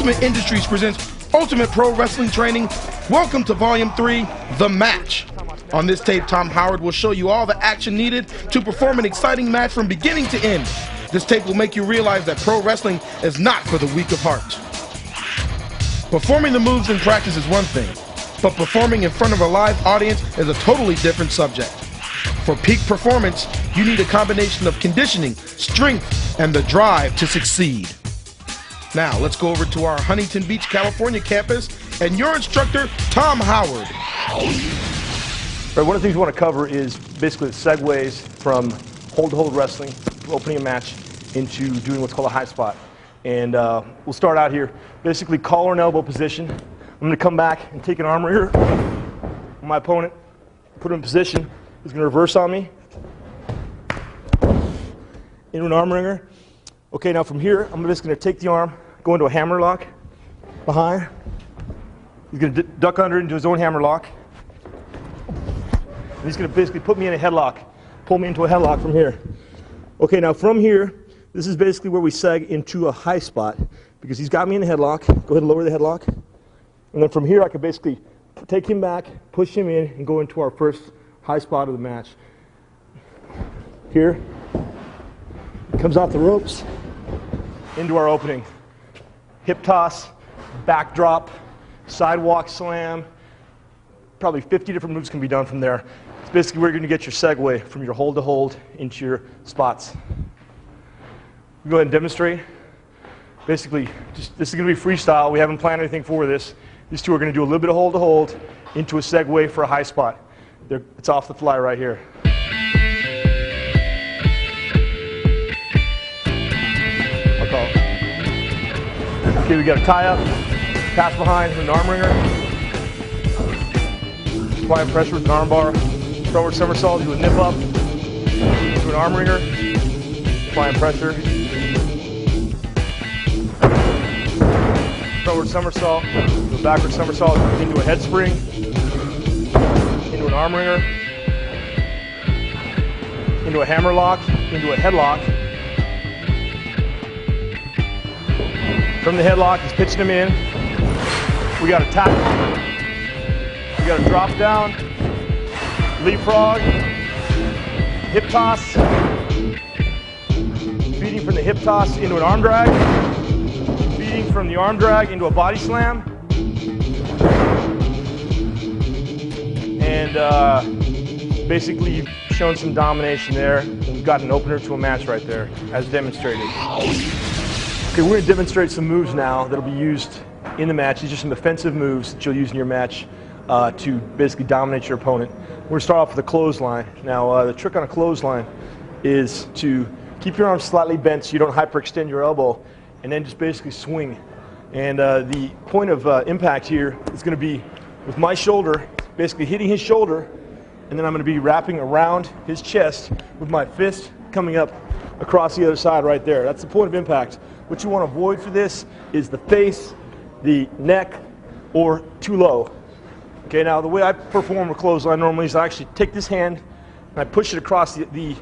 Ultimate Industries presents Ultimate Pro Wrestling Training. Welcome to Volume 3, The Match. On this tape, Tom Howard will show you all the action needed to perform an exciting match from beginning to end. This tape will make you realize that pro wrestling is not for the weak of heart. Performing the moves in practice is one thing, but performing in front of a live audience is a totally different subject. For peak performance, you need a combination of conditioning, strength, and the drive to succeed. Now, let's go over to our Huntington Beach, California campus and your instructor, Tom Howard. Right, one of the things we want to cover is basically the segues from hold-to-hold wrestling, opening a match, into doing what's called a high spot. And we'll start out here, basically collar and elbow position. I'm going to come back and take an arm wringer on my opponent, put him in position. He's going to reverse on me into an arm wringer. Okay, now from here, I'm just going to take the arm, go into a hammer lock behind. He's going to duck under into his own hammer lock. And he's going to basically put me in a headlock, pull me into a headlock from here. Okay, now from here, this is basically where we seg into a high spot because he's got me in a headlock. Go ahead and lower the headlock. And then from here, I can basically take him back, push him in, and go into our first high spot of the match. Here, comes off the ropes, into our opening. Hip toss, backdrop, sidewalk slam. Probably 50 different moves can be done from there. It's basically where you're going to get your segue from your hold to hold into your spots. We'll go ahead and demonstrate. Basically, this is going to be freestyle. We haven't planned anything for this. These two are going to do a little bit of hold to hold into a segue for a high spot. It's off the fly right here. I'll call it. Okay, we got a tie up, pass behind, an arm wringer. Applying pressure with an arm bar. Forward somersault, do a nip up. Do an arm wringer. Applying pressure. Forward somersault. Do a backward somersault into a head spring. Into an arm wringer. Into a hammer lock. Into a headlock. From the headlock, he's pitching him in. We got a tackle. We got a drop down, leapfrog, hip toss, feeding from the hip toss into an arm drag, feeding from the arm drag into a body slam, and basically you've shown some domination there, and we've got an opener to a match right there, as demonstrated. Okay, we're going to demonstrate some moves now that'll be used in the match. These are some offensive moves that you'll use in your match to basically dominate your opponent. We're going to start off with a clothesline. Now, the trick on a clothesline is to keep your arm slightly bent so you don't hyperextend your elbow, and then just basically swing. And the point of impact here is going to be with my shoulder, basically hitting his shoulder, and then I'm going to be wrapping around his chest with my fist coming up across the other side right there. That's the point of impact. What you want to avoid for this is the face, the neck, or too low. Okay, now the way I perform a clothesline normally is I actually take this hand and I push it across the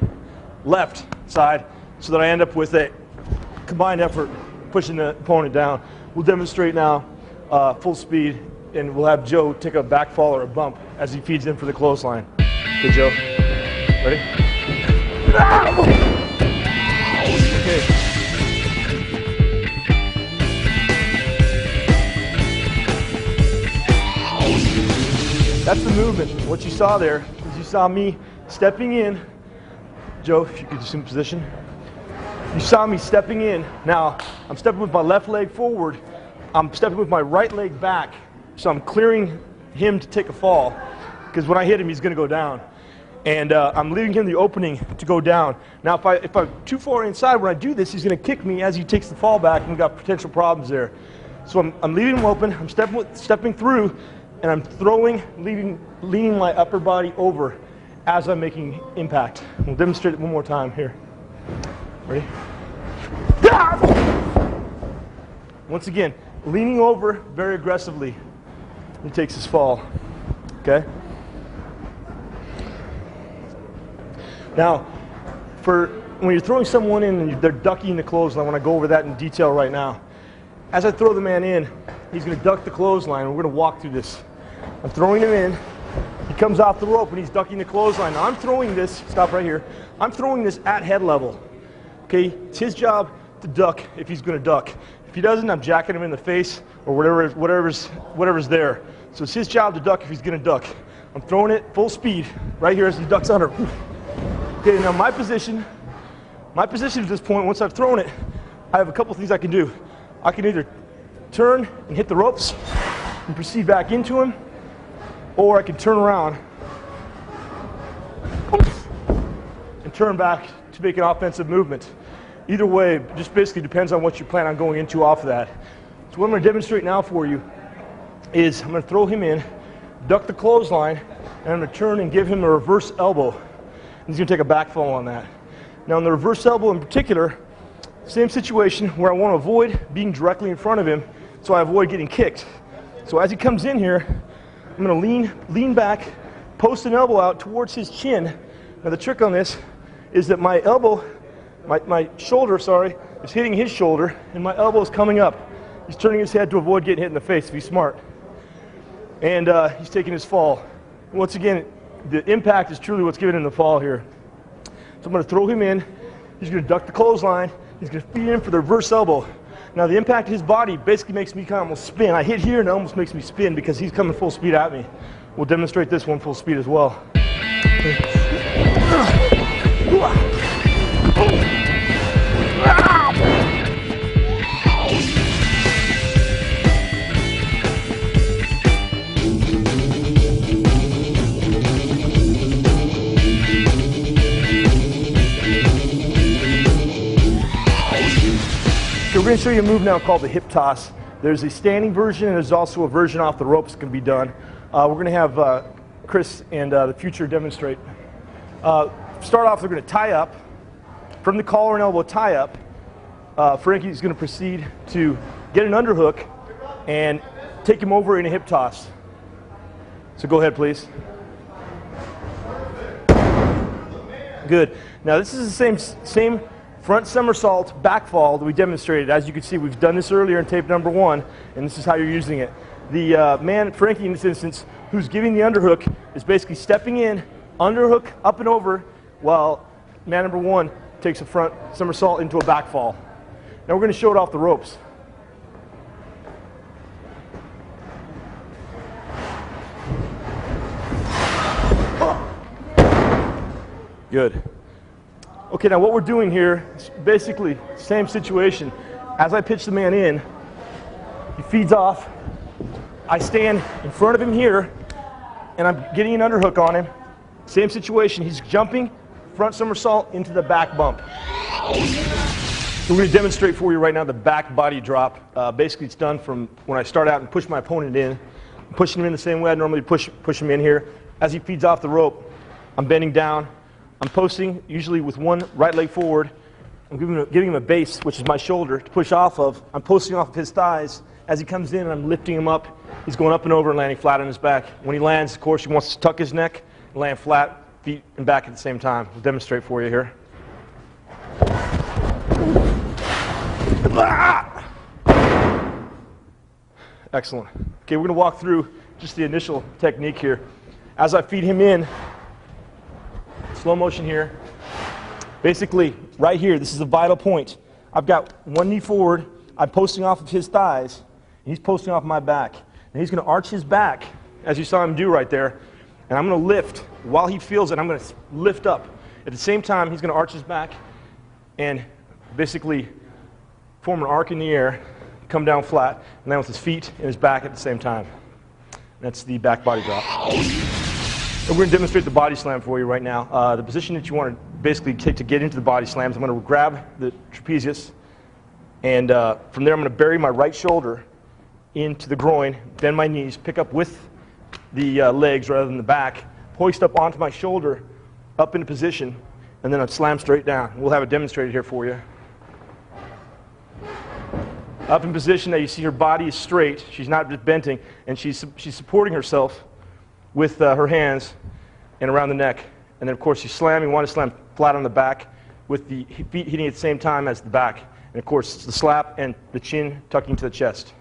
left side so that I end up with a combined effort pushing the opponent down. We'll demonstrate now full speed, and we'll have Joe take a back fall or a bump as he feeds in for the clothesline. Okay, Joe. Ready? Okay. That's the movement. What you saw there is you saw me stepping in. Joe, if you could just in position. You saw me stepping in. Now, I'm stepping with my left leg forward. I'm stepping with my right leg back. So I'm clearing him to take a fall. Because when I hit him, he's going to go down. And I'm leaving him the opening to go down. Now, if I'm too far inside when I do this, he's going to kick me as he takes the fall back, and we've got potential problems there. So I'm leaving him open. I'm stepping through. And I'm throwing, leaning my upper body over as I'm making impact. We'll demonstrate it one more time here. Ready? Once again, leaning over very aggressively. He takes his fall. Okay? Now, when you're throwing someone in and they're ducking the clothesline, I want to go over that in detail right now. as I throw the man in, he's going to duck the clothesline. We're going to walk through this. I'm throwing him in. He comes off the rope and he's ducking the clothesline. Now I'm throwing this, stop right here. I'm throwing this at head level. Okay, it's his job to duck if he's going to duck. If he doesn't, I'm jacking him in the face or whatever's there. So it's his job to duck if he's going to duck. I'm throwing it full speed right here as he ducks under. Okay, now my position at this point, once I've thrown it, I have a couple things I can do. I can either turn and hit the ropes and proceed back into him, or I can turn around and turn back to make an offensive movement. Either way, it just basically depends on what you plan on going into off of that. So what I'm going to demonstrate now for you is I'm going to throw him in, duck the clothesline, and I'm going to turn and give him a reverse elbow. And he's going to take a back fall on that. Now in the reverse elbow in particular, same situation where I want to avoid being directly in front of him so I avoid getting kicked. So as he comes in here, I'm going to lean back, post an elbow out towards his chin. Now the trick on this is that my elbow, my shoulder, is hitting his shoulder, and my elbow is coming up. He's turning his head to avoid getting hit in the face if he's smart. And he's taking his fall. Once again, the impact is truly what's giving him the fall here. So I'm going to throw him in. He's going to duck the clothesline. He's going to feed in for the reverse elbow. Now the impact of his body basically makes me kind of almost spin. I hit here and it almost makes me spin because he's coming full speed at me. We'll demonstrate this one full speed as well. We're going to show you a move now called the hip toss. There's a standing version and there's also a version off the ropes that can be done. We're going to have Chris and the future demonstrate. Start off, they're going to tie up. From the collar and elbow tie up, Frankie's going to proceed to get an underhook and take him over in a hip toss. So go ahead, please. Good. Now this is the same front somersault back fall that we demonstrated. As you can see, we've done this earlier in tape number 1, and this is how you're using it. The man, Frankie in this instance, who's giving the underhook is basically stepping in, underhook up and over, while man number 1 takes a front somersault into a back fall. Now we're going to show it off the ropes. Good. Okay, now what we're doing here is basically the same situation. As I pitch the man in, he feeds off. I stand in front of him here, and I'm getting an underhook on him. Same situation, he's jumping, front somersault into the back bump. So we're going to demonstrate for you right now the back body drop. Basically it's done from when I start out and push my opponent in. I'm pushing him in the same way I normally push him in here. As he feeds off the rope, I'm bending down. I'm posting, usually with one right leg forward. I'm giving him a base, which is my shoulder, to push off of. I'm posting off of his thighs. As he comes in, I'm lifting him up. He's going up and over and landing flat on his back. When he lands, of course, he wants to tuck his neck and land flat, feet and back at the same time. We'll demonstrate for you here. Excellent. Okay, we're going to walk through just the initial technique here. As I feed him in, slow motion here. Basically, right here, this is a vital point. I've got one knee forward, I'm posting off of his thighs, and he's posting off my back. And he's going to arch his back, as you saw him do right there, and I'm going to lift. While he feels it, I'm going to lift up. At the same time, he's going to arch his back and basically form an arc in the air, come down flat, and then with his feet and his back at the same time. That's the back body drop. And we're going to demonstrate the body slam for you right now. The position that you want to basically take to get into the body slams, I'm going to grab the trapezius, and from there I'm going to bury my right shoulder into the groin, bend my knees, pick up with the legs rather than the back, hoist up onto my shoulder, up into position, and then I'd slam straight down. We'll have it demonstrated here for you. Up in position, now you see her body is straight, she's not just bending, and she's supporting herself with her hands and around the neck. And then of course you want to slam flat on the back with the feet hitting at the same time as the back. And of course, it's the slap and the chin tucking to the chest.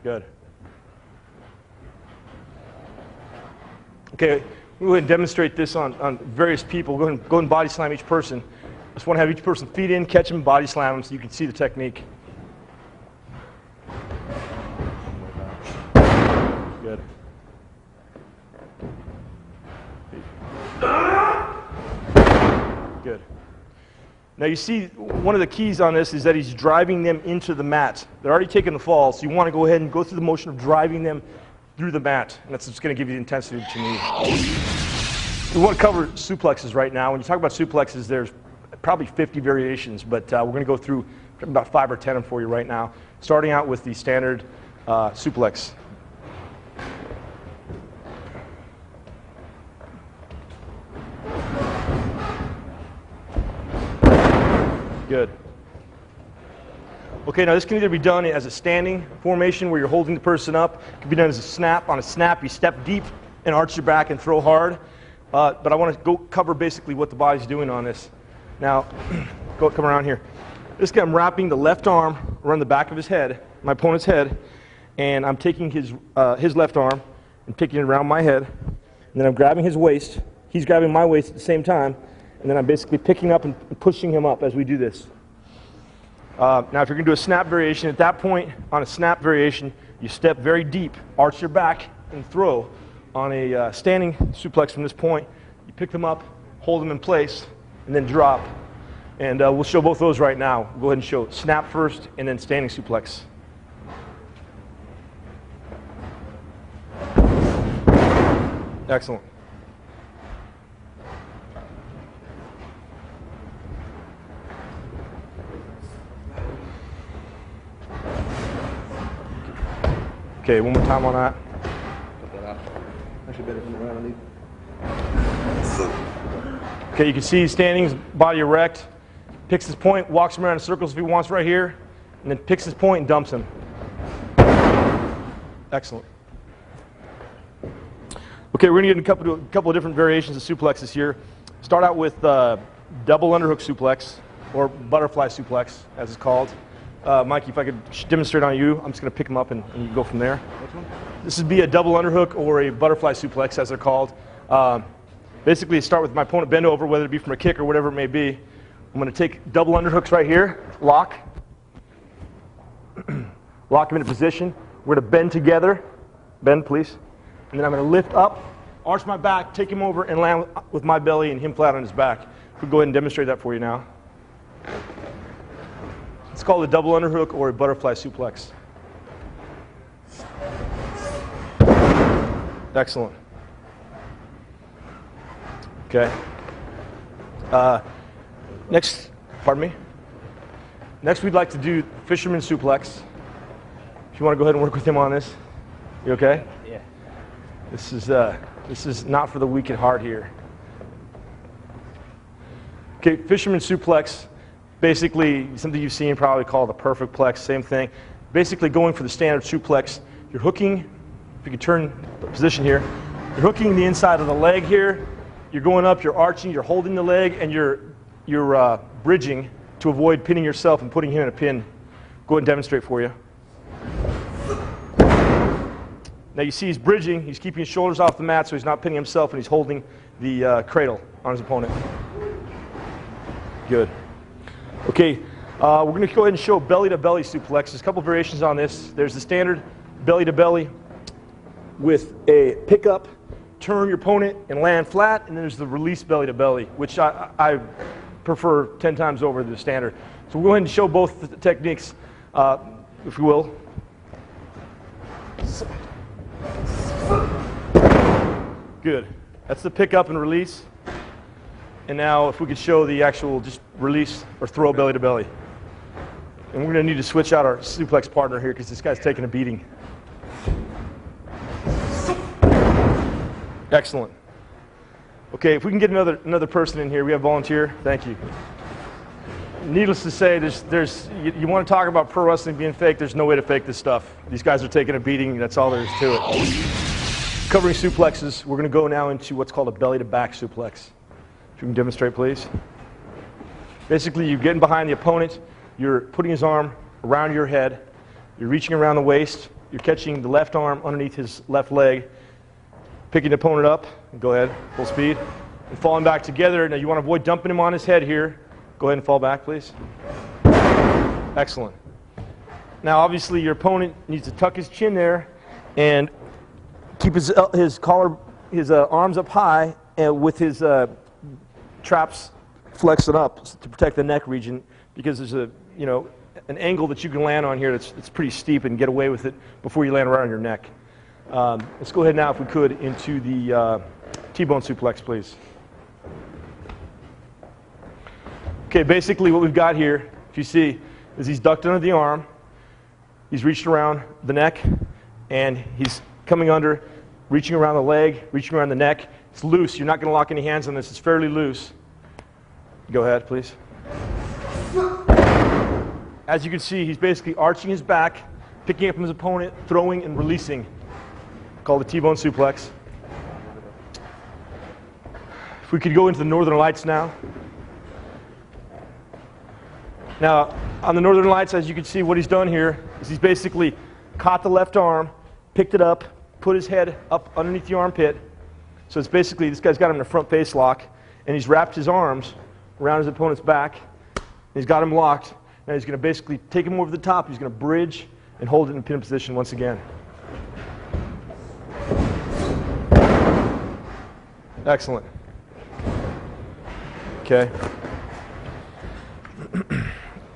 Good. Okay, we'll go ahead and demonstrate this on various people. Go ahead and body slam each person. Just want to have each person feet in, catch them, body slam them so you can see the technique. Good. Good. Now you see one of the keys on this is that he's driving them into the mat. They're already taking the fall, so you want to go ahead and go through the motion of driving them through the mat, and that's just going to give you the intensity that you need. We want to cover suplexes right now. When you talk about suplexes, there's probably 50 variations, but we're going to go through about 5 or 10 for you right now, starting out with the standard suplex. Good. Okay, now this can either be done as a standing formation where you're holding the person up. It can be done as a snap. On a snap, you step deep and arch your back and throw hard. But I want to go cover basically what the body's doing on this. Now, come around here. This guy, I'm wrapping the left arm around the back of his head, my opponent's head, and I'm taking his left arm and taking it around my head, and then I'm grabbing his waist. He's grabbing my waist at the same time, and then I'm basically picking up and pushing him up as we do this. Now, if you're going to do a snap variation, at that point, on a snap variation, you step very deep, arch your back, and throw. On a standing suplex from this point, you pick them up, hold them in place, and then drop. And we'll show both those right now. We'll go ahead and show snap first, and then standing suplex. Excellent. Okay, one more time on that. Actually better come around underneath. Okay, you can see he's standing, his body erect, picks his point, walks him around in circles if he wants right here, and then picks his point and dumps him. Excellent. Okay, we're going to get into a couple of different variations of suplexes here. Start out with double underhook suplex, or butterfly suplex, as it's called. Mikey, if I could demonstrate on you, I'm just going to pick them up and you can go from there. Which one? This would be a double underhook or a butterfly suplex, as they're called. Basically, start with my opponent bend over, whether it be from a kick or whatever it may be. I'm going to take double underhooks right here, lock. Lock him into position. We're going to bend together. Bend, please. And then I'm going to lift up, arch my back, take him over, and land with my belly and him flat on his back. We'll go ahead and demonstrate that for you now. It's called a double underhook or a butterfly suplex. Excellent. Okay. Next, pardon me. Next, we'd like to do fisherman suplex. If you want to go ahead and work with him on this, you okay? Yeah. This is not for the weak at heart here. Okay, fisherman suplex. Basically, something you've seen probably called the perfect plex, same thing. Basically going for the standard suplex, you're hooking, if you can turn the position here, you're hooking the inside of the leg here, you're going up, you're arching, you're holding the leg, and you're bridging to avoid pinning yourself and putting him in a pin. Go ahead and demonstrate for you. Now you see he's bridging, he's keeping his shoulders off the mat so he's not pinning himself, and he's holding the cradle on his opponent. Good. Okay, we're going to go ahead and show belly-to-belly suplex. There's a couple variations on this. There's the standard belly-to-belly with a pickup, turn your opponent, and land flat. And then there's the release belly-to-belly, which I prefer 10 times over the standard. So we'll go ahead and show both the techniques, if you will. Good. That's the pickup and release. And now if we could show the actual just release or throw belly to belly. And we're going to need to switch out our suplex partner here because this guy's taking a beating. Excellent. Okay, if we can get another person in here, we have volunteer. Thank you. Needless to say, you want to talk about pro wrestling being fake, there's no way to fake this stuff. These guys are taking a beating, that's all there is to it. Covering suplexes, we're going to go now into what's called a belly to back suplex. If you can demonstrate, please. Basically, you're getting behind the opponent, you're putting his arm around your head, you're reaching around the waist, you're catching the left arm underneath his left leg, picking the opponent up, go ahead, full speed, and falling back together. Now you want to avoid dumping him on his head here. Go ahead and fall back, please. Excellent. Now obviously your opponent needs to tuck his chin there and keep his arms up high and with his traps flexing up to protect the neck region, because there's an angle that you can land on here that's pretty steep and get away with it before you land right on your neck. Let's go ahead now, if we could, into the T-bone suplex, please. Okay, basically what we've got here, if you see, is he's ducked under the arm, he's reached around the neck, and he's coming under, reaching around the leg, reaching around the neck. It's loose. You're not going to lock any hands on this. It's fairly loose. Go ahead, please. As you can see, he's basically arching his back, picking up his opponent, throwing and releasing. Called the T-bone suplex. If we could go into the Northern Lights now. Now, on the Northern Lights, as you can see, what he's done here is he's basically caught the left arm, picked it up, put his head up underneath the armpit. So it's basically, this guy's got him in a front face lock, and he's wrapped his arms around his opponent's back. He's got him locked. Now he's going to basically take him over the top. He's going to bridge and hold it in pin position once again. Excellent. Okay.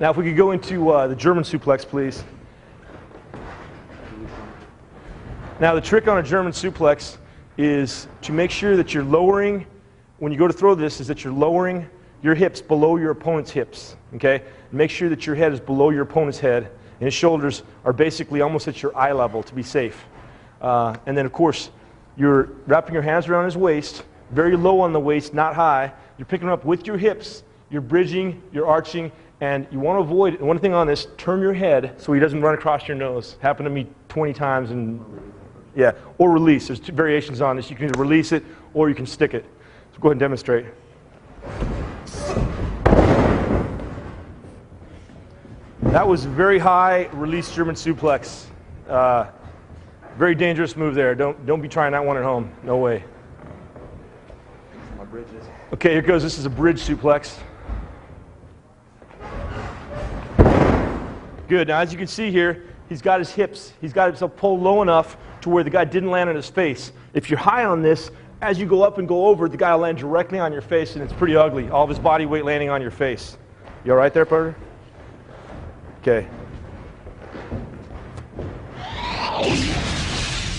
Now if we could go into the German suplex, please. Now the trick on a German suplex is to make sure that you're lowering, when you go to throw this, is that you're lowering your hips below your opponent's hips, okay? Make sure that your head is below your opponent's head, and his shoulders are basically almost at your eye level to be safe. And then, of course, you're wrapping your hands around his waist, very low on the waist, not high. You're picking him up with your hips. You're bridging, you're arching, and you want to avoid, one thing on this, turn your head so he doesn't run across your nose. Happened to me 20 times, and yeah, or release. There's two variations on this. You can either release it or you can stick it. So go ahead and demonstrate. That was a very high release German suplex. Very dangerous move there. Don't be trying that one at home. No way. Okay, here goes. This is a bridge suplex. Good. Now, as you can see here, he's got his hips. He's got himself pulled low enough to where the guy didn't land on his face. If you're high on this, as you go up and go over, the guy will land directly on your face, and it's pretty ugly. All of his body weight landing on your face. You all right there, partner? Okay.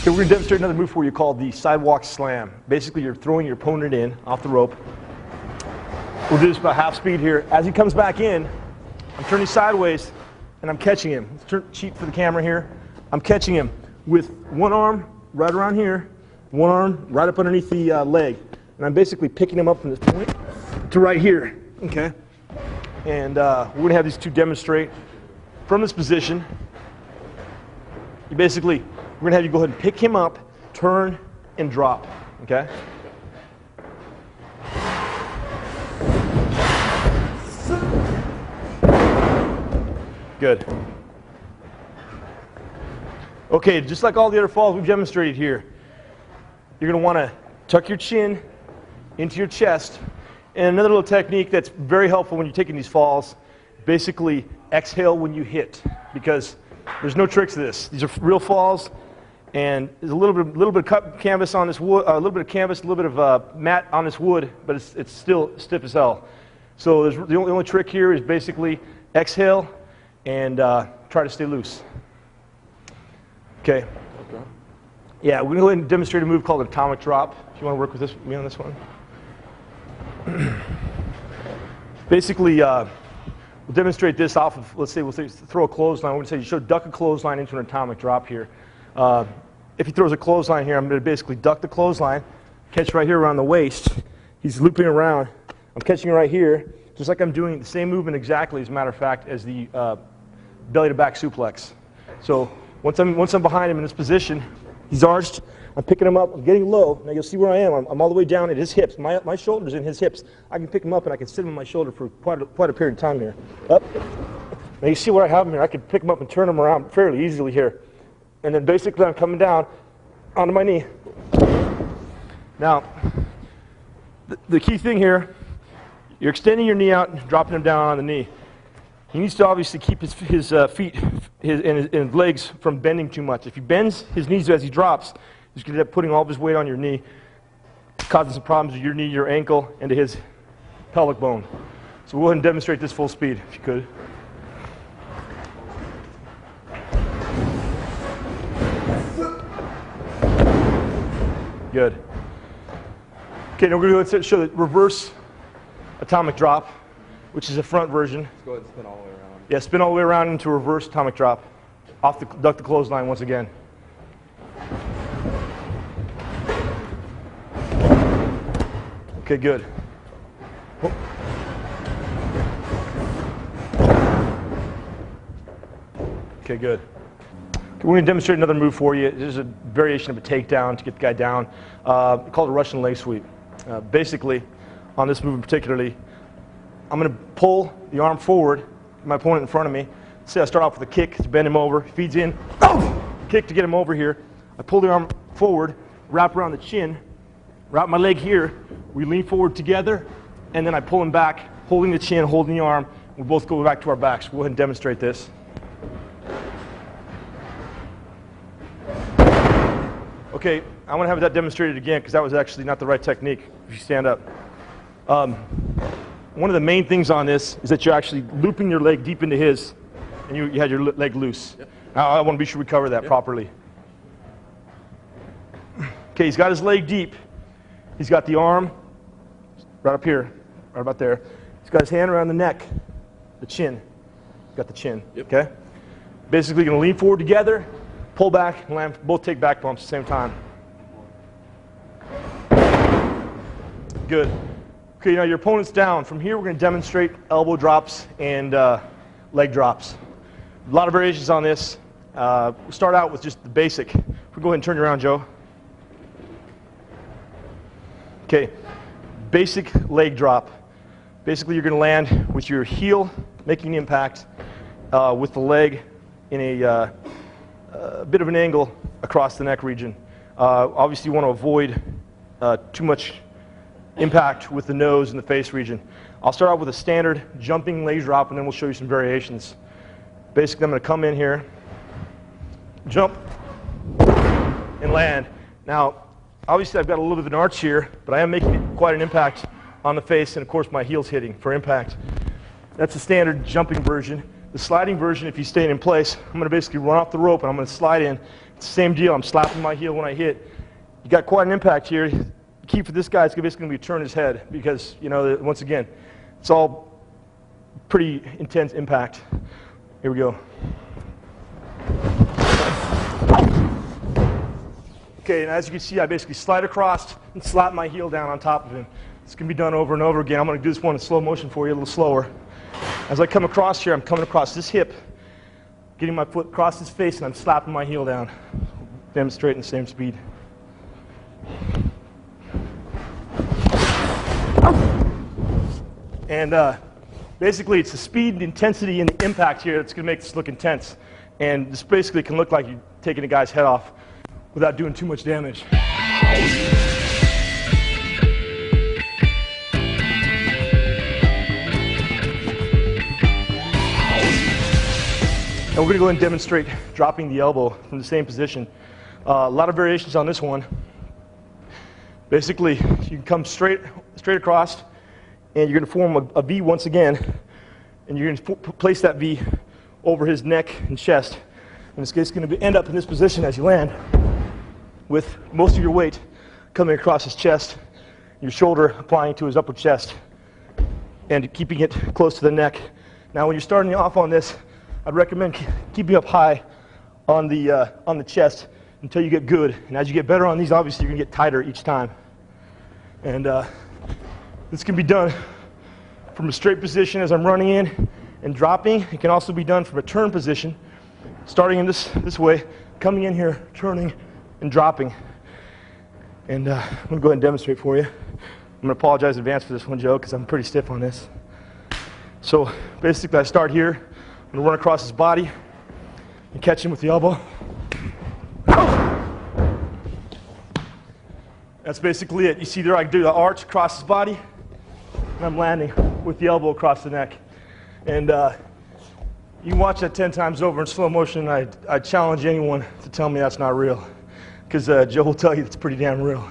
Okay, we're going to demonstrate another move for you called the sidewalk slam. Basically, you're throwing your opponent in off the rope. We'll do this about half speed here. As he comes back in, I'm turning sideways, and I'm catching him. Let's cheat for the camera here. I'm catching him with one arm right around here, one arm right up underneath the leg. And I'm basically picking him up from this point to right here. Okay? And we're going to have these two demonstrate. From this position, we're going to have you go ahead and pick him up, turn, and drop, okay? Good. Okay, just like all the other falls we've demonstrated here, you're going to want to tuck your chin into your chest. And another little technique that's very helpful when you're taking these falls, basically exhale when you hit, because there's no tricks to this. These are real falls, and there's a little bit of canvas on this wood, a little bit of canvas, a little bit of mat on this wood, but it's still stiff as hell. So the only trick here is basically exhale and try to stay loose. Okay. Yeah, we're going to go ahead and demonstrate a move called an atomic drop. If you want to work with me on this one. Basically, we'll demonstrate this off of, we'll say throw a clothesline. We're going to say you should duck a clothesline into an atomic drop here. If he throws a clothesline here, I'm going to basically duck the clothesline, catch right here around the waist. He's looping around. I'm catching right here, just like I'm doing the same movement exactly, as a matter of fact, as the belly to back suplex. So once I'm behind him in this position, he's arched. I'm picking him up, I'm getting low. Now you'll see where I am. I'm all the way down at his hips. My shoulder's in his hips. I can pick him up and I can sit him on my shoulder for quite a period of time here. Up. Now you see where I have him here. I can pick him up and turn him around fairly easily here. And then basically I'm coming down onto my knee. Now, the key thing here, you're extending your knee out and dropping him down on the knee. He needs to obviously keep his feet and his legs from bending too much. If he bends his knees as he drops, he's going to end up putting all of his weight on your knee, causing some problems with your knee, your ankle, and to his pelvic bone. So we'll go ahead and demonstrate this full speed, if you could. Good. Okay, now we're going to go ahead and show the reverse atomic drop, which is a front version. Let's go ahead and spin all the way around. Yeah, spin all the way around into a reverse atomic drop. Duck the clothesline once again. Okay, good. Oh. Okay, good. Okay, we're going to demonstrate another move for you. This is a variation of a takedown to get the guy down. Called a Russian leg sweep. Basically, on this move in particularly, I'm going to pull the arm forward, my opponent in front of me. Say I start off with a kick to bend him over, feeds in, kick to get him over here. I pull the arm forward, wrap around the chin, wrap my leg here. We lean forward together, and then I pull him back, holding the chin, holding the arm. We both go back to our backs. We'll go ahead and demonstrate this. Okay, I want to have that demonstrated again because that was actually not the right technique if you stand up. One of the main things on this is that you're actually looping your leg deep into his, and you had your leg loose. Yep. Now I want to be sure we cover that properly. Okay, he's got his leg deep. He's got the arm right up here, right about there. He's got his hand around the neck, the chin. He's got the chin, okay? Basically going to lean forward together, pull back, and land, both take back bumps at the same time. Good. Okay, now your opponent's down. From here, we're going to demonstrate elbow drops and leg drops. A lot of variations on this. We'll start out with just the basic. We'll go ahead and turn you around, Joe. Okay, basic leg drop. Basically, you're going to land with your heel making impact with the leg in a bit of an angle across the neck region. Obviously, you want to avoid too much impact with the nose and the face region. I'll start out with a standard jumping leg drop, and then we'll show you some variations. Basically, I'm going to come in here, jump, and land. Now, obviously, I've got a little bit of an arch here, but I am making quite an impact on the face, and of course, my heel's hitting for impact. That's the standard jumping version. The sliding version, if you stay in place, I'm going to basically run off the rope, and I'm going to slide in. It's the same deal. I'm slapping my heel when I hit. You got quite an impact here. The key for this guy is basically going to be turn his head because, you know, once again, it's all pretty intense impact. Here we go. Okay, and as you can see, I basically slide across and slap my heel down on top of him. This can be done over and over again. I'm going to do this one in slow motion for you, a little slower. As I come across here, I'm coming across this hip, getting my foot across his face, and I'm slapping my heel down, demonstrating the same speed. And basically, it's the speed, the intensity, and the impact here that's going to make this look intense. And this basically can look like you're taking a guy's head off without doing too much damage. And we're going to go ahead and demonstrate dropping the elbow from the same position. A lot of variations on this one. Basically, you can come straight across, and you're going to form a V once again, and you're going to place that V over his neck and chest. And it's going to end up in this position as you land, with most of your weight coming across his chest, your shoulder applying to his upper chest, and keeping it close to the neck. Now, when you're starting off on this, I'd recommend keeping up high on the chest until you get good. And as you get better on these, obviously, you're going to get tighter each time. And this can be done from a straight position as I'm running in and dropping. It can also be done from a turn position, starting in this way, coming in here, turning, and dropping. And I'm going to go ahead and demonstrate for you. I'm going to apologize in advance for this one, Joe, because I'm pretty stiff on this. So basically I start here. I'm going to run across his body and catch him with the elbow. That's basically it. You see there I do the arch across his body, and I'm landing with the elbow across the neck. And you can watch that 10 times over in slow motion. I challenge anyone to tell me that's not real, because Joe will tell you it's pretty damn real.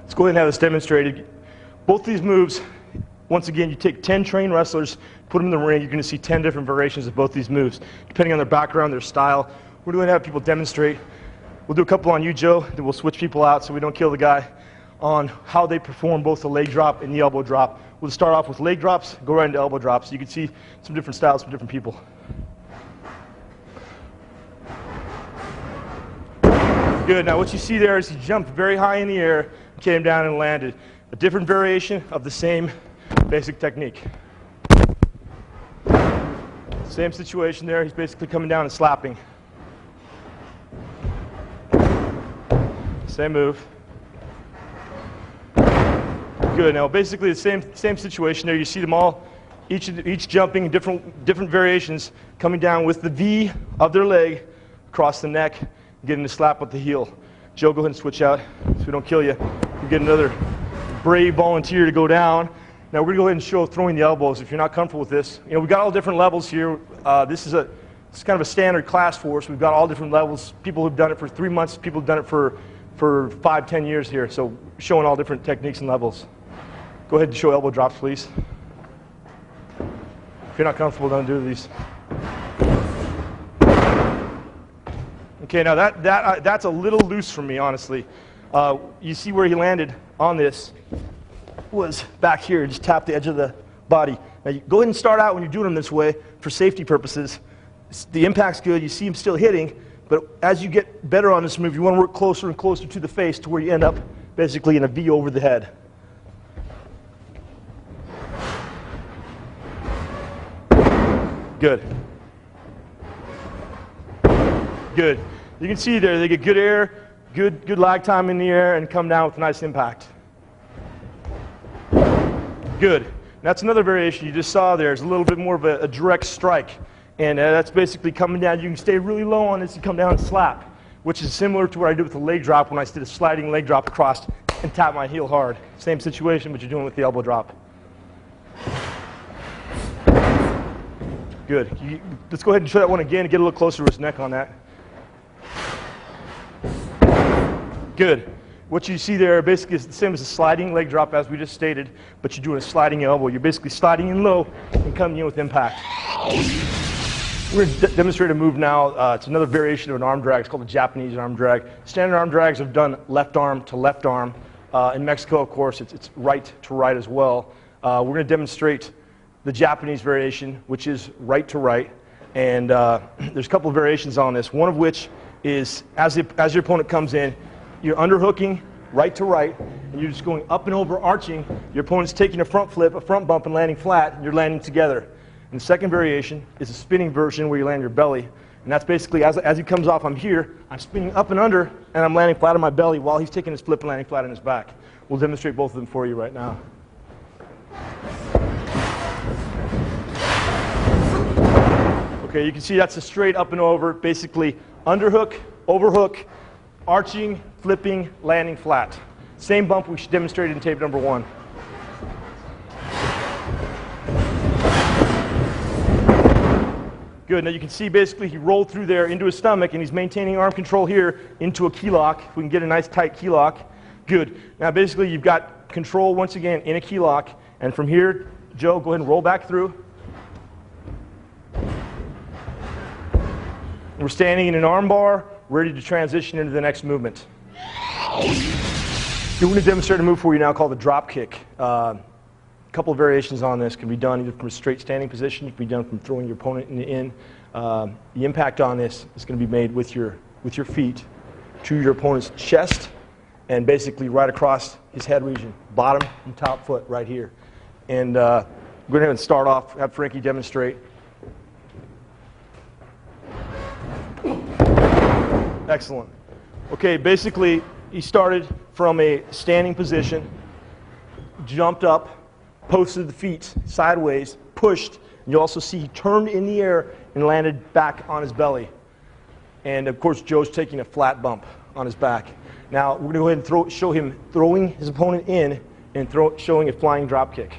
Let's go ahead and have this demonstrated. Both these moves, once again, you take 10 trained wrestlers, put them in the ring, you're going to see 10 different variations of both these moves, depending on their background, their style. We're going to have people demonstrate. We'll do a couple on you, Joe, then we'll switch people out so we don't kill the guy, on how they perform both the leg drop and the elbow drop. We'll start off with leg drops, go right into elbow drops. You can see some different styles from different people. Good. Now what you see there is he jumped very high in the air, came down and landed. A different variation of the same basic technique. Same situation there. He's basically coming down and slapping. Same move. Good. Now basically the same situation there. You see them all, each jumping different variations, coming down with the V of their leg across the neck, getting the slap with the heel. Joe, go ahead and switch out so we don't kill you. You get another brave volunteer to go down. Now we're going to go ahead and show throwing the elbows if you're not comfortable with this. You know, we've got all different levels here. This is kind of a standard class for us. We've got all different levels. People who've done it for 3 months, people who've done it for 5, 10 years here. So showing all different techniques and levels. Go ahead and show elbow drops, please. If you're not comfortable, don't do these. Okay, now that's a little loose for me, honestly. You see where he landed on this was back here, just tap the edge of the body. Now you go ahead and start out when you're doing them this way for safety purposes. The impact's good, you see him still hitting, but as you get better on this move, you want to work closer and closer to the face to where you end up basically in a V over the head. Good. Good. You can see there, they get good air, good lag time in the air, and come down with a nice impact. Good. That's another variation you just saw there. It's a little bit more of a direct strike. And that's basically coming down. You can stay really low on this and come down and slap, which is similar to what I did with the leg drop when I did a sliding leg drop across and tap my heel hard. Same situation, but you're doing it with the elbow drop. Good. Let's go ahead and show that one again and get a little closer to his neck on that. Good. What you see there basically is the same as a sliding leg drop as we just stated, but you're doing a sliding elbow. You're basically sliding in low and coming in with impact. We're going to demonstrate a move now. It's another variation of an arm drag. It's called the Japanese arm drag. Standard arm drags have done left arm to left arm. In Mexico, of course, it's right to right as well. We're going to demonstrate the Japanese variation, which is right to right. And there's a couple of variations on this, one of which is as your opponent comes in, you're underhooking right to right, and you're just going up and over, arching. Your opponent's taking a front flip, a front bump, and landing flat, and you're landing together. And the second variation is a spinning version where you land your belly. And that's basically, as he comes off, I'm here, I'm spinning up and under, and I'm landing flat on my belly while he's taking his flip and landing flat on his back. We'll demonstrate both of them for you right now. Okay, you can see that's a straight up and over, basically underhook, overhook, arching, flipping, landing flat. Same bump we demonstrated in tape number 1. Good. Now you can see basically he rolled through there into his stomach and he's maintaining arm control here into a key lock. If we can get a nice tight key lock. Good. Now basically you've got control once again in a key lock, and from here, Joe, go ahead and roll back through. We're standing in an arm bar, ready to transition into the next movement. We're going to demonstrate a move for you now called the drop kick. A couple of variations on this can be done either from a straight standing position, it can be done from throwing your opponent in. The impact on this is going to be made with your feet to your opponent's chest and basically right across his head region, bottom and top foot right here. And we're going to start off, have Frankie demonstrate. Excellent. Okay, basically, he started from a standing position, jumped up, posted the feet sideways, pushed, and you also see he turned in the air and landed back on his belly. And of course, Joe's taking a flat bump on his back. Now, we're going to go ahead and show him throwing his opponent in and showing a flying drop kick.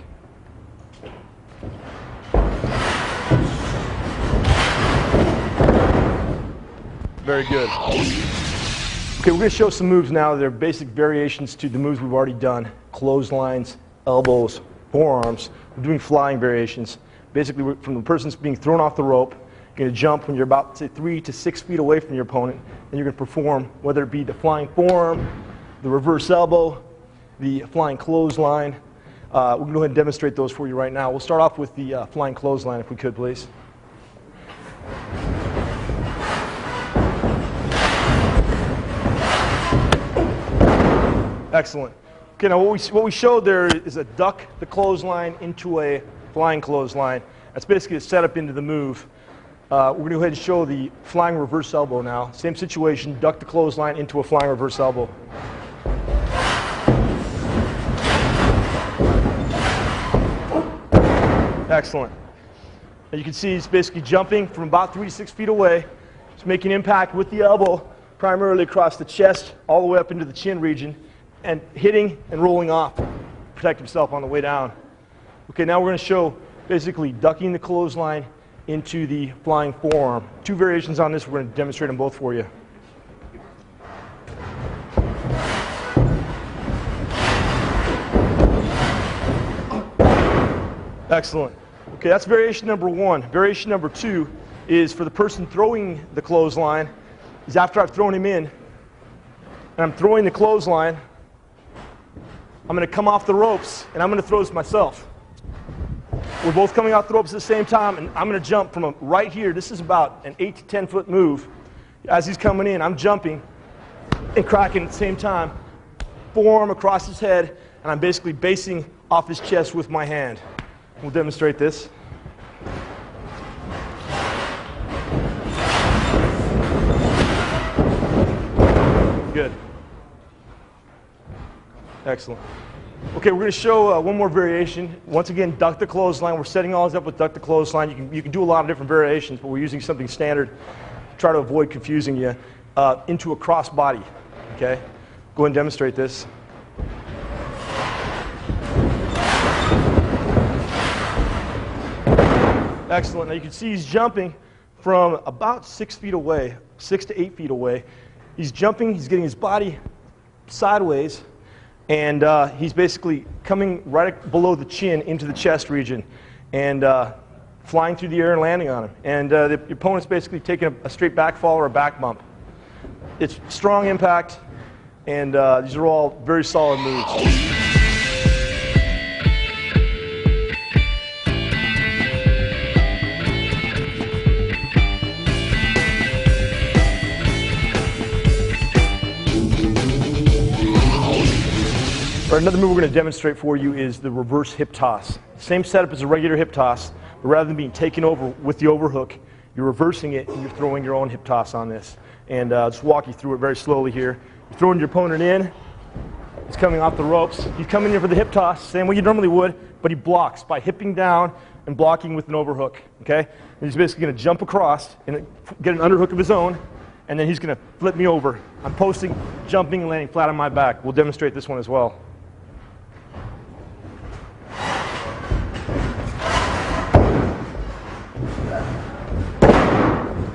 Very good. Okay, we're going to show some moves now. They're basic variations to the moves we've already done. Clotheslines, elbows, forearms. We're doing flying variations. Basically, from the person's being thrown off the rope, you're going to jump when you're about, say, 3 to 6 feet away from your opponent, and you're going to perform, whether it be the flying forearm, the reverse elbow, the flying clothesline. We're going to go ahead and demonstrate those for you right now. We'll start off with the flying clothesline, if we could, please. Excellent. Okay, now what we showed there is a duck the clothesline into a flying clothesline. That's basically a setup into the move. We're going to go ahead and show the flying reverse elbow now. Same situation, duck the clothesline into a flying reverse elbow. Excellent. Now you can see he's basically jumping from about 3 to 6 feet away. He's making impact with the elbow, primarily across the chest, all the way up into the chin region, and hitting and rolling off to protect himself on the way down. Okay, now we're going to show basically ducking the clothesline into the flying forearm. 2 variations on this. We're going to demonstrate them both for you. Excellent. Okay, that's variation number 1. Variation number 2 is for the person throwing the clothesline. Is after I've thrown him in, and I'm throwing the clothesline, I'm going to come off the ropes, and I'm going to throw this myself. We're both coming off the ropes at the same time, and I'm going to jump from right here. This is about an 8 to 10 foot move. As he's coming in, I'm jumping and cracking at the same time. Forearm across his head, and I'm basically basing off his chest with my hand. We'll demonstrate this. Good. Excellent. Okay, we're going to show one more variation. Once again, duck the clothesline. We're setting all this up with duck the clothesline. You can do a lot of different variations, but we're using something standard to try to avoid confusing you into a cross body. Okay? Go ahead and demonstrate this. Excellent. Now you can see he's jumping from about 6 feet away, 6 to 8 feet away. He's jumping, he's getting his body sideways, and he's basically coming right below the chin into the chest region and flying through the air and landing on him. And the opponent's basically taking a straight back fall or a back bump. It's strong impact, and these are all very solid moves. All right, another move we're going to demonstrate for you is the reverse hip toss. Same setup as a regular hip toss, but rather than being taken over with the overhook, you're reversing it and you're throwing your own hip toss on this. And just walk you through it very slowly here. You're throwing your opponent in. He's coming off the ropes. He's coming in for the hip toss, same way you normally would, but he blocks by hipping down and blocking with an overhook. Okay? And he's basically going to jump across and get an underhook of his own, and then he's going to flip me over. I'm posting, jumping, and landing flat on my back. We'll demonstrate this one as well.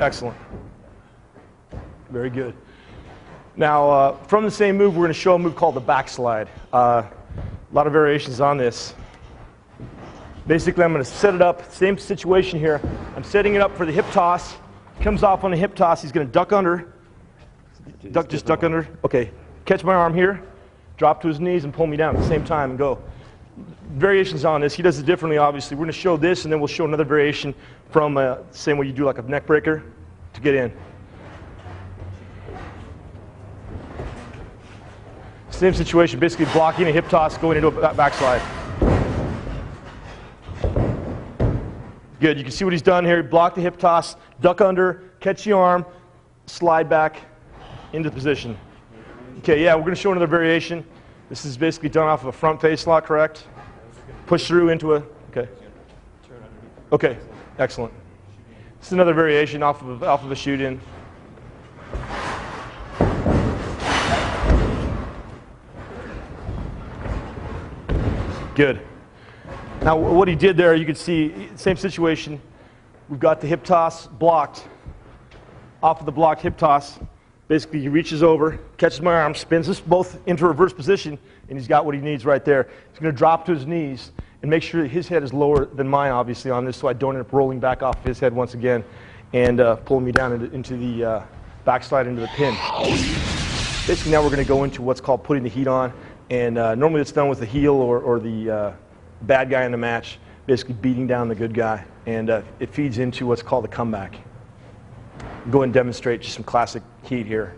Excellent. Very good. Now, from the same move, we're going to show a move called the backslide. A lot of variations on this. Basically, I'm going to set it up, same situation here. I'm setting it up for the hip toss. Comes off on the hip toss. He's going to duck under. Just duck under. Okay. Catch my arm here, drop to his knees, and pull me down at the same time and go. Variations on this. He does it differently, obviously. We're going to show this, and then we'll show another variation from the same way you do like a neck breaker to get in. Same situation, basically blocking a hip toss, going into a backslide. Good. You can see what he's done here. He blocked the hip toss, duck under, catch the arm, slide back, into position. Okay, yeah, we're going to show another variation. This is basically done off of a front face lock, correct? Push through into a, okay. Okay, excellent. This is another variation off of a shoot in. Good. Now what he did there, you can see, same situation. We've got the hip toss blocked. Off of the blocked hip toss, basically he reaches over, catches my arm, spins us both into reverse position, and he's got what he needs right there. He's going to drop to his knees and make sure that his head is lower than mine, obviously, on this, so I don't end up rolling back off of his head once again and pulling me down into the backslide into the pin. Basically now we're going to go into what's called putting the heat on, and normally it's done with the heel or the bad guy in the match, basically beating down the good guy, and it feeds into what's called the comeback. Go and demonstrate just some classic heat here.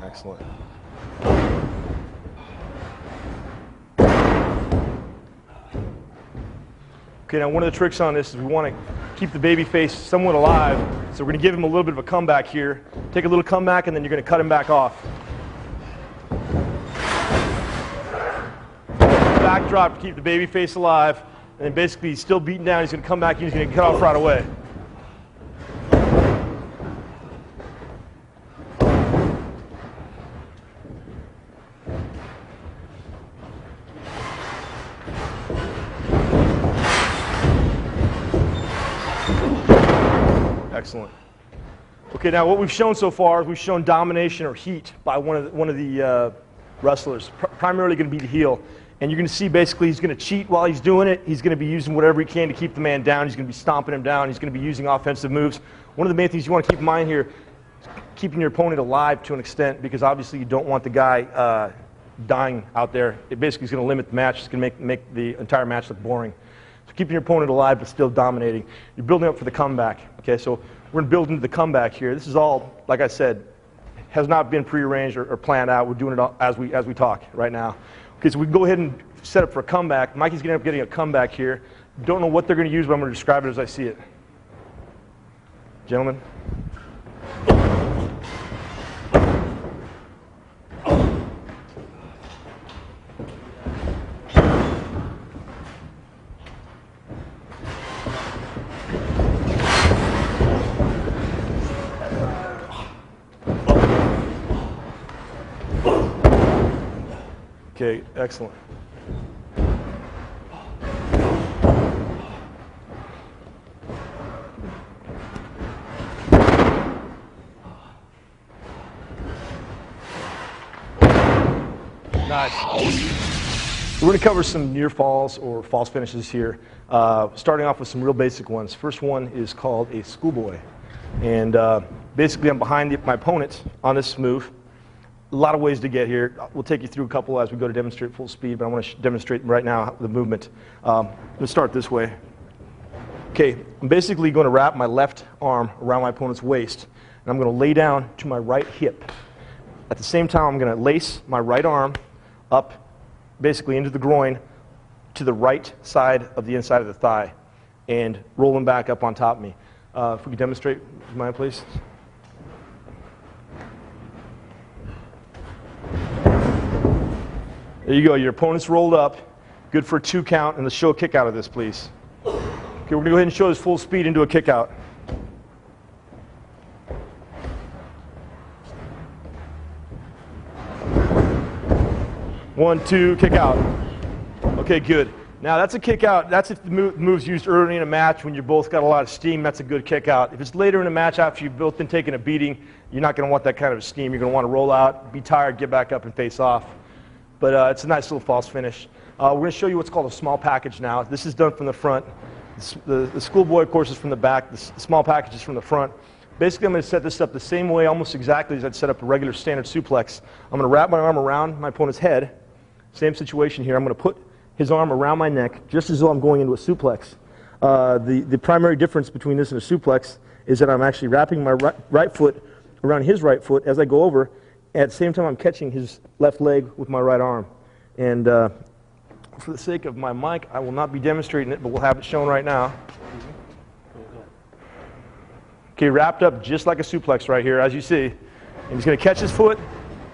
Excellent. Okay, now one of the tricks on this is we want to keep the baby face somewhat alive, so we're going to give him a little bit of a comeback here. Take a little comeback, and then you're going to cut him back off. Backdrop to keep the baby face alive, and then basically he's still beaten down. He's going to come back and he's going to cut off right away. Excellent. Okay, now what we've shown so far is we've shown domination or heat by one of the wrestlers, primarily going to be the heel. And you're going to see basically he's going to cheat while he's doing it. He's going to be using whatever he can to keep the man down. He's going to be stomping him down. He's going to be using offensive moves. One of the main things you want to keep in mind here is keeping your opponent alive to an extent, because obviously you don't want the guy dying out there. It basically is going to limit the match. It's going to make the entire match look boring. So keeping your opponent alive but still dominating. You're building up for the comeback. Okay, so we're going to build into the comeback here. This is all, like I said, has not been prearranged or planned out. We're doing it all as we talk right now. Okay, so we can go ahead and set up for a comeback. Mikey's going to end up getting a comeback here. Don't know what they're going to use, but I'm going to describe it as I see it. Gentlemen. Okay, excellent. Nice. We're going to cover some near falls or false finishes here, starting off with some real basic ones. First one is called a schoolboy. And basically I'm behind my opponent on this move. A lot of ways to get here. We'll take you through a couple as we go to demonstrate full speed, but I want to demonstrate right now the movement. Let's start this way. Okay, I'm basically going to wrap my left arm around my opponent's waist, and I'm going to lay down to my right hip. At the same time, I'm going to lace my right arm up basically into the groin to the right side of the inside of the thigh and roll them back up on top of me. If we could demonstrate, would you mind, please? There you go, your opponent's rolled up. Good for a 2 count, and let's show a kick out of this, please. Okay, we're going to go ahead and show this full speed into a kick out. One, two, kick out. Okay, good. Now that's a kick out. That's if the move's used early in a match when you both got a lot of steam. That's a good kick out. If it's later in a match after you've both been taking a beating, you're not going to want that kind of steam. You're going to want to roll out, be tired, get back up, and face off. But it's a nice little false finish. We're going to show you what's called a small package now. This is done from the front. The schoolboy, of course, is from the back. The small package is from the front. Basically, I'm going to set this up the same way, almost exactly as I'd set up a regular standard suplex. I'm going to wrap my arm around my opponent's head. Same situation here. I'm going to put his arm around my neck, just as though I'm going into a suplex. The primary difference between this and a suplex is that I'm actually wrapping my right foot around his right foot as I go over. At the same time, I'm catching his left leg with my right arm. And for the sake of my mic, I will not be demonstrating it, but we'll have it shown right now. Okay, wrapped up just like a suplex right here, as you see. And he's going to catch his foot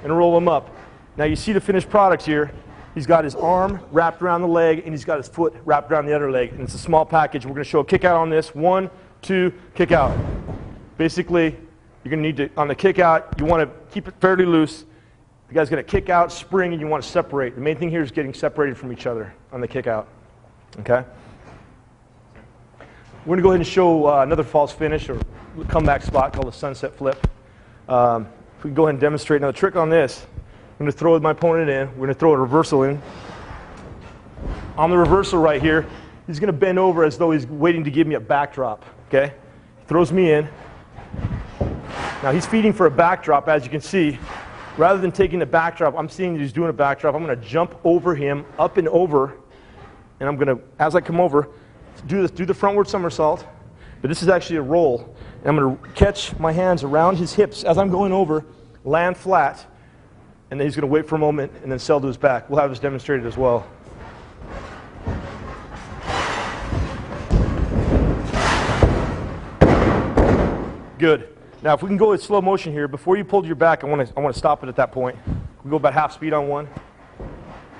and roll him up. Now you see the finished products here. He's got his arm wrapped around the leg, and he's got his foot wrapped around the other leg. And it's a small package. We're going to show a kick out on this. 1, 2, kick out. Basically, you're going to need to, on the kick out, you want to keep it fairly loose. The guy's going to kick out, spring, and you want to separate. The main thing here is getting separated from each other on the kick out. Okay? We're going to go ahead and show another false finish or comeback spot called a sunset flip. If we can go ahead and demonstrate another trick on this, I'm going to throw my opponent in. We're going to throw a reversal in. On the reversal right here, he's going to bend over as though he's waiting to give me a backdrop. Okay? He throws me in. Now he's feeding for a backdrop, as you can see. Rather than taking the backdrop, I'm seeing that he's doing a backdrop. I'm going to jump over him, up and over, and I'm going to, as I come over, do the frontward somersault. But this is actually a roll. And I'm going to catch my hands around his hips as I'm going over, land flat, and then he's going to wait for a moment and then sell to his back. We'll have this demonstrated as well. Good. Now, if we can go in slow motion here, before you pull to your back, I want to stop it at that point. We go about half speed on one.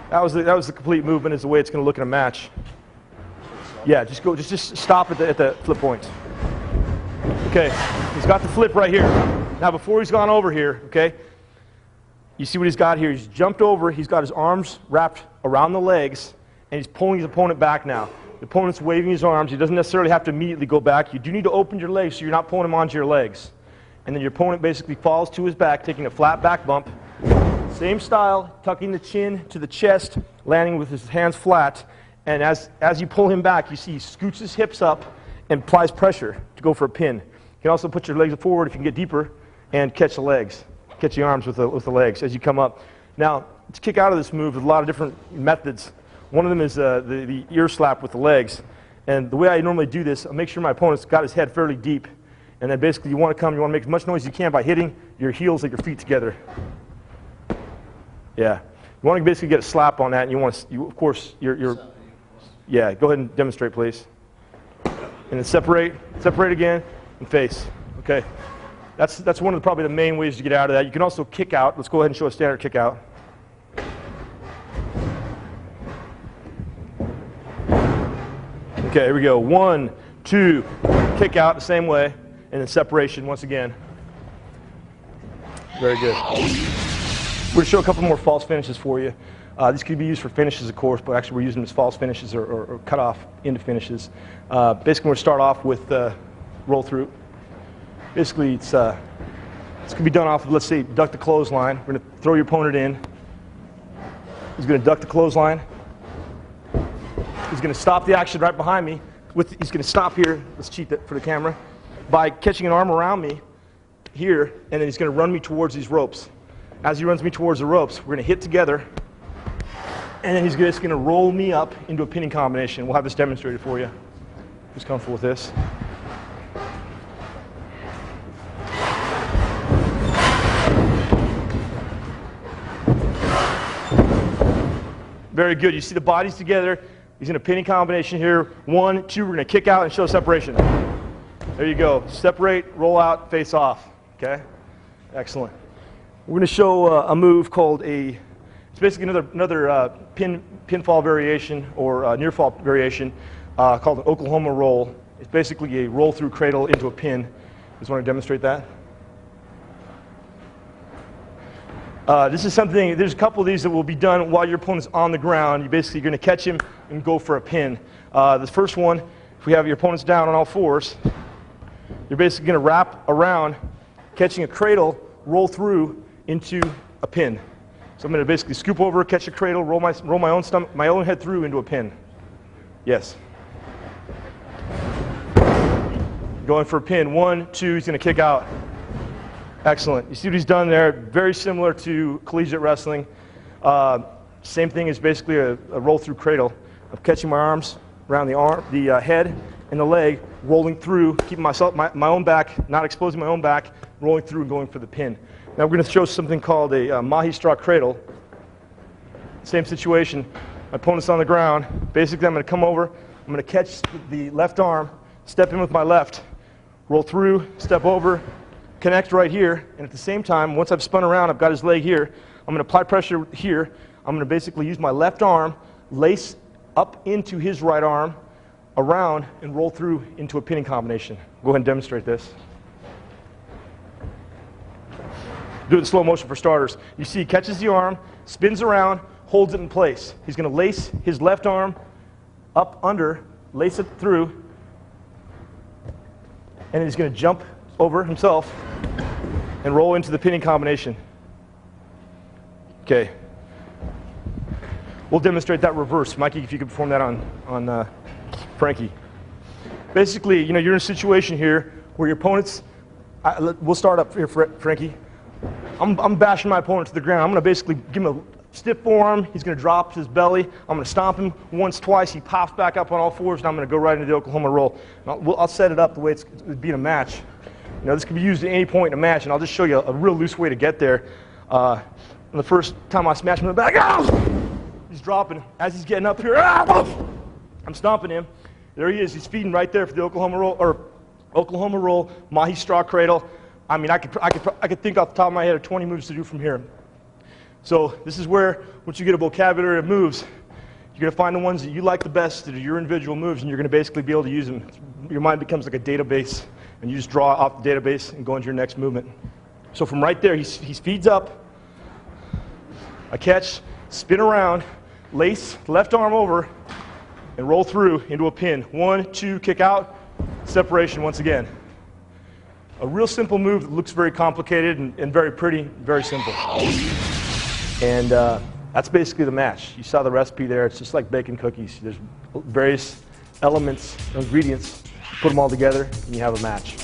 That was the complete movement. Is the way it's going to look in a match. Yeah, just stop at the flip point. Okay, he's got the flip right here. Now, before he's gone over here, okay, you see what he's got here. He's jumped over. He's got his arms wrapped around the legs, and he's pulling his opponent back now. The opponent's waving his arms. He doesn't necessarily have to immediately go back. You do need to open your legs so you're not pulling him onto your legs. And then your opponent basically falls to his back, taking a flat back bump. Same style, tucking the chin to the chest, landing with his hands flat. And as you pull him back, you see he scoots his hips up and applies pressure to go for a pin. You can also put your legs forward if you can get deeper and catch the legs. Catch the arms with the legs as you come up. Now, to kick out of this move, there's a lot of different methods. One of them is the ear slap with the legs. And the way I normally do this, I make sure my opponent's got his head fairly deep. And then basically you want to make as much noise as you can by hitting your heels of your feet together. Yeah. You want to basically get a slap on that, and of course, yeah, go ahead and demonstrate, please. And then separate again, and face. Okay. That's one of probably the main ways to get out of that. You can also kick out. Let's go ahead and show a standard kick out. Okay, here we go. 1, 2, kick out the same way. And then separation once again. Very good. We're going to show a couple more false finishes for you. These could be used for finishes, of course, but actually we're using them as false finishes or cut off into finishes. Basically, we're going to start off with roll through. Basically, this can be done off of, let's say, duck the clothesline. We're going to throw your opponent in. He's going to duck the clothesline. He's going to stop the action right behind me. He's going to stop here. Let's cheat that for the camera. By catching an arm around me here, and then he's going to run me towards these ropes. As he runs me towards the ropes, we're going to hit together, and then he's just going to roll me up into a pinning combination. We'll have this demonstrated for you. Who's comfortable with this? Very good. You see the bodies together. He's in a pinning combination here. 1, 2, we're going to kick out and show separation. There you go. Separate, roll out, face off. Okay? Excellent. We're going to show a move called it's basically another pinfall variation or near fall variation called an Oklahoma roll. It's basically a roll through cradle into a pin. Just want to demonstrate that? This is something, there's a couple of these that will be done while your opponent's on the ground. You're basically going to catch him and go for a pin. The first one, if we have your opponents down on all fours, you're basically going to wrap around, catching a cradle, roll through into a pin. So I'm going to basically scoop over, catch a cradle, roll my own stomach, my own head through into a pin. Yes. Going for a pin. 1, 2, he's going to kick out. Excellent. You see what he's done there? Very similar to collegiate wrestling. Same thing is basically a roll through cradle of catching my arms around the head and the leg, rolling through, keeping my own back, not exposing my own back, rolling through and going for the pin. Now we're going to show something called a Mahi straw cradle. Same situation. My opponent's on the ground. Basically, I'm going to come over. I'm going to catch the left arm, step in with my left, roll through, step over, connect right here, and at the same time, once I've spun around, I've got his leg here, I'm going to apply pressure here. I'm going to basically use my left arm, lace up into his right arm, around, and roll through into a pinning combination. Go ahead and demonstrate this. Do it in slow motion for starters. You see he catches the arm, spins around, holds it in place. He's going to lace his left arm up under, lace it through, and he's going to jump over himself and roll into the pinning combination. Okay. We'll demonstrate that reverse. Mikey, if you could perform that on Frankie. Basically, you're in a situation here where your opponent's, we'll start up here, Frankie. I'm bashing my opponent to the ground. I'm going to basically give him a stiff forearm. He's going to drop his belly. I'm going to stomp him once, twice. He pops back up on all fours, and I'm going to go right into the Oklahoma roll. I'll set it up the way it's being a match. This can be used at any point in a match, and I'll just show you a real loose way to get there. The first time I smash him in the back, he's dropping. As he's getting up here, I'm stomping him. There he is. He's feeding right there for the Oklahoma roll, Mahi straw cradle. I mean, I could think off the top of my head of 20 moves to do from here. So this is where, once you get a vocabulary of moves, you're going to find the ones that you like the best that are your individual moves, and you're going to basically be able to use them. Your mind becomes like a database, and you just draw off the database and go into your next movement. So from right there, he speeds up. I catch, spin around, lace left arm over, and roll through into a pin. 1, 2, kick out, separation once again. A real simple move that looks very complicated and very pretty, very simple. And that's basically the match. You saw the recipe there. It's just like baking cookies. There's various elements, ingredients. Put them all together, and you have a match.